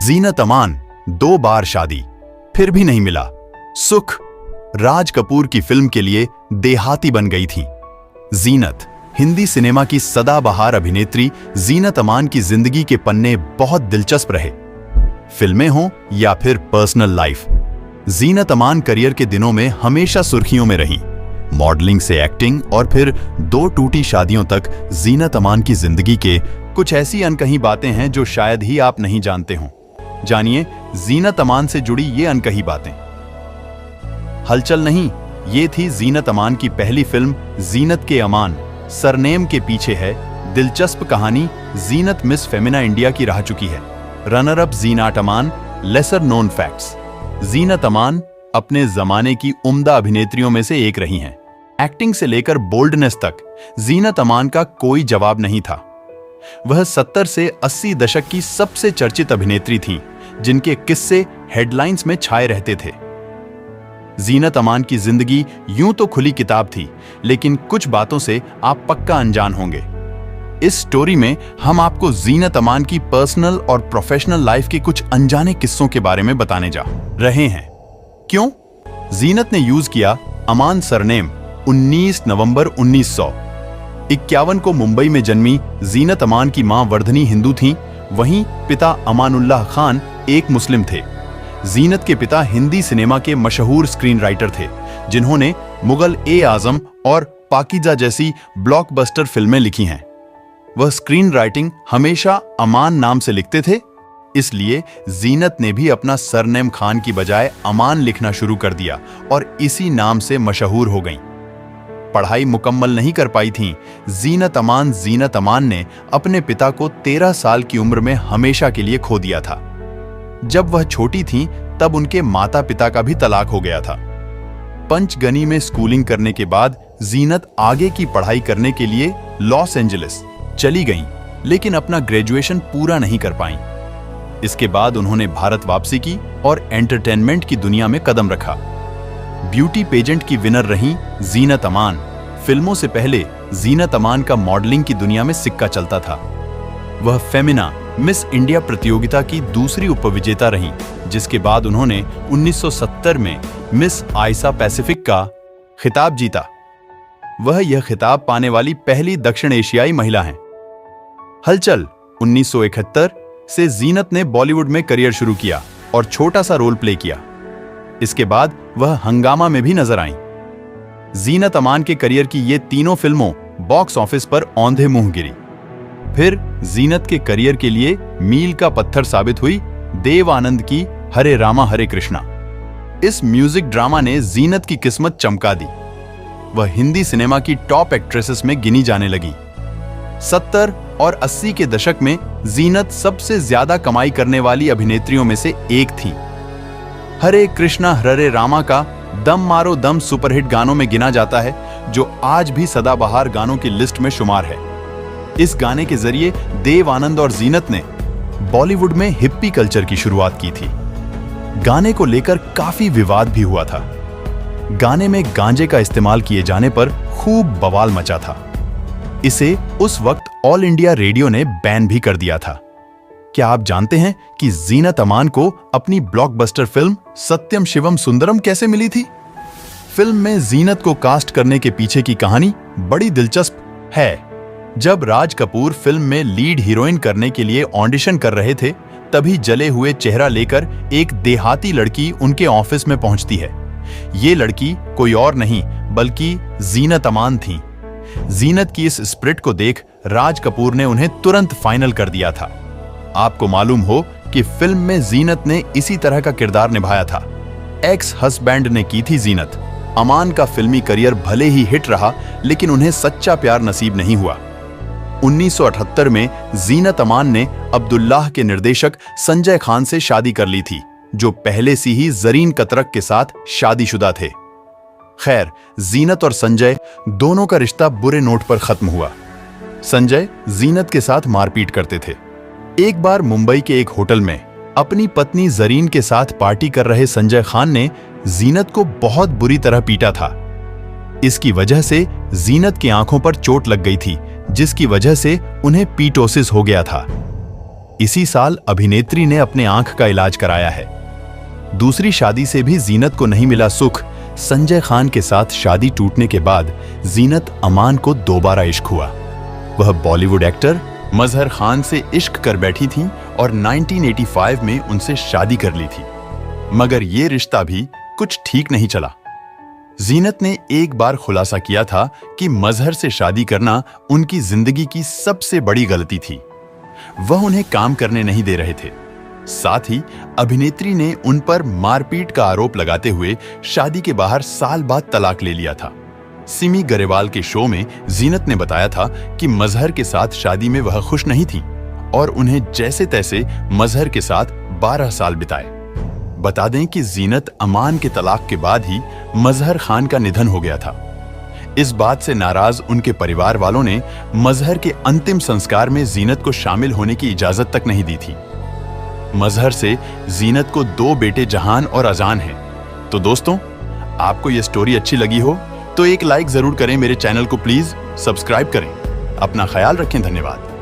जीनत अमान 2 बार शादी, फिर भी नहीं मिला सुख। राज कपूर की फिल्म के लिए देहाती बन गई थी। जीनत हिंदी सिनेमा की सदाबहार अभिनेत्री जीनत अमान की जिंदगी के पन्ने बहुत दिलचस्प रहे, फिल्में हों या फिर personal life. Zeenat Aman career के दिनों में हमेशा सुर्खियों में रही। मॉडलिंग से एक्टिंग और फिर 2 टूटी शादियों तक जीनत अमान की जिंदगी के कुछ ऐसी अनकही बातें हैं जो शायद ही आप नहीं जानते हों। जानिए जीनत अमान से जुड़ी ये अनकही बातें। हलचल नहीं, ये थी जीनत अमान की पहली फिल्म जीनत के अमान। सरनेम के पीछे है दिलचस्प कहानी। जीनत मिस फेमिना इंडिया की रह चुकी है। Runner up Zeenat Aman. Lesser known facts. Zeenat Aman अपने जमाने की उम्दा अभिनेत्रियों में से एक रही हैं। एक्टिंग से लेकर बोल्डनेस तक जीनत अमान का कोई जवाब नहीं था। वह 70 से 80 दशक की सबसे चर्चित अभिनेत्री थीं, जिनके किस्से हेडलाइंस में छाए रहते थे। जीनत अमान की जिंदगी यूं तो खुली किताब थी, लेकिन कुछ बातों से आप पक्का अनजान होंगे। इस स्टोरी में हम आपको जीनत अमान की पर्सनल और प्रोफेशनल लाइफ के कुछ अनजाने किस्सों के बारे में बताने जा रहे हैं। क्यों? जीनत ने यूज किया अमान सरनेम। 19 नवंबर 1951 को मुंबई में जन्मी जीनत अमान की मां वर्धनी हिंदू थीं, वहीं पिता अमानुल्लाह खान एक मुस्लिम थे। जीनत के पिता हिंदी सिनेमा के मशहूर स्क्रीन राइटर थे, जिन्होंने मुगल-ए-आजम और पाकीजा जैसी ब्लॉकबस्टर फिल्में लिखी हैं। वह स्क्रीन राइटिंग हमेशा अमान नाम से लिखते थे, इसलिए जीनत ने भी अपना सरनेम खान की बजाय अमान लिखना शुरू कर दिया और इसी नाम से मशहूर हो गईं। पढ़ाई मुकम्मल नहीं कर पाई थीं जीनत अमान ने अपने पिता को 13 साल की उम्र में हमेशा के लिए खो दिया था। जब वह छोटी थीं, तब उनके माता पिता का भी तलाक हो गया था। पंचगनी में स्कूलिंग करने के बाद जीनत आगे की पढ़ाई करने के लिए लॉस एंजलिस चली गईं, लेकिन अपना ग्रेजुएशन पूरा नहीं कर पाईं। इसके बाद उन्होंने भारत वापसी की और एंटरटेनमेंट की दुनिया में कदम रखा। ब्यूटी पेजेंट की विनर रहीं जीनत अमान। फिल्मों से पहले जीनत अमान का मॉडलिंग की दुनिया में सिक्का चलता था। वह फेमिना मिस इंडिया प्रतियोगिता की दूसरी उपविजेता रहीं, जिसके बाद उन्होंने 1970 में मिस आइसा पैसिफिक का खिताब जीता। वह यह खिताब पाने वाली पहली दक्षिण एशियाई महिला हैं। हलचल 1971 से जीनत ने बॉलीवुड में करियर शुरू किया और छोटा सा रोल प्ले किया। इसके बाद वह हंगामा में भी नजर आईं। जीनत अमान के करियर की ये तीनों फिल्मों बॉक्स ऑफिस पर औंधे मुंह गिरी। फिर जीनत के करियर के लिए मील का पत्थर साबित हुई देव आनंद की हरे रामा हरे कृष्णा। इस म्यूजिक ड्रामा ने जीनत की किस्मत चमका दी। वह हिंदी सिनेमा की टॉप एक्ट्रेसेस में गिनी जाने लगी। 70 और 80 के दशक में जीनत सबसे ज्यादा कमाई करने वाली अभिनेत्रियों में से एक थी। हरे कृष्णा हरे रामा का दम मारो दम सुपरहिट गानों में गिना जाता है, जो आज भी सदाबहार गानों की लिस्ट में शुमार है। इस गाने के जरिए देव आनंद और जीनत ने बॉलीवुड में हिप्पी कल्चर की शुरुआत की थी। गाने को लेकर काफी विवाद भी हुआ था। गाने में गांजे का इस्तेमाल किए जाने पर खूब बवाल मचा था। इसे उस वक्त ऑल इंडिया रेडियो ने बैन भी कर दिया था। क्या आप जानते हैं कि जीनत अमान को अपनी ब्लॉकबस्टर फिल्म सत्यम शिवम सुंदरम कैसे मिली थी? फिल्म में जीनत को कास्ट करने के पीछे की कहानी बड़ी दिलचस्प है। जब राज कपूर फिल्म में लीड हीरोइन करने के लिए ऑडिशन कर रहे थे, तभी जले हुए चेहरा लेकर एक देहाती लड़की उनके ऑफिस में पहुंचती है। ये लड़की कोई और नहीं बल्कि जीनत अमान थी। जीनत की इस स्प्रिट को देख राज कपूर ने उन्हें तुरंत फाइनल कर दिया था। आपको मालूम हो कि फिल्म में जीनत ने इसी तरह का किरदार निभाया था। एक्स हस्बैंड ने की थी जीनत। अमान का फिल्मी करियर भले ही हिट रहा, लेकिन उन्हें सच्चा प्यार नसीब नहीं हुआ। 1978 में जीनत अमान ने अब्दुल्लाह के निर्देशक संजय खान से शादी कर ली थी, जो पहले से ही जरीन कतरक के साथ शादीशुदा थे। खैर, जीनत और संजय दोनों का रिश्ता बुरे नोट पर खत्म हुआ। संजय जीनत के साथ मारपीट करते थे। एक बार मुंबई के एक होटल में अपनी पत्नी जरीन के साथ पार्टी कर रहे संजय खान ने जीनत को बहुत बुरी तरह पीटा था। इसकी वजह से जीनत की आंखों पर चोट लग गई थी, जिसकी वजह से उन्हें पीटोसिस हो गया था। इसी साल अभिनेत्री ने अपने आंख का इलाज कराया है। दूसरी शादी से भी जीनत को नहीं मिला सुख। संजय खान के साथ शादी टूटने के बाद जीनत अमान को दोबारा इश्क हुआ। वह बॉलीवुड एक्टर मजहर खान से इश्क कर बैठी थीं और 1985 में उनसे शादी कर ली थी, मगर ये रिश्ता भी कुछ ठीक नहीं चला। जीनत ने एक बार खुलासा किया था कि मजहर से शादी करना उनकी जिंदगी की सबसे बड़ी गलती थी। वह उन्हें काम करने नहीं दे रहे थे। साथ ही अभिनेत्री ने उन पर मारपीट का आरोप लगाते हुए शादी के बाहर साल बाद तलाक ले लिया था। सिमी गरेवाल के शो में जीनत ने बताया था कि मजहर के साथ शादी में वह खुश नहीं थी और उन्हें जैसे तैसे मजहर के साथ 12 साल बिताए। बता दें कि जीनत अमान के तलाक के बाद ही मजहर खान का निधन हो गया था। इस बात से नाराज उनके परिवार वालों ने मजहर के अंतिम संस्कार में जीनत को शामिल होने की इजाजत तक नहीं दी थी। मजहर से जीनत को 2 बेटे जहान और अजान हैं। तो दोस्तों, आपको यह स्टोरी अच्छी लगी हो तो एक लाइक जरूर करें। मेरे चैनल को प्लीज सब्सक्राइब करें। अपना ख्याल रखें। धन्यवाद।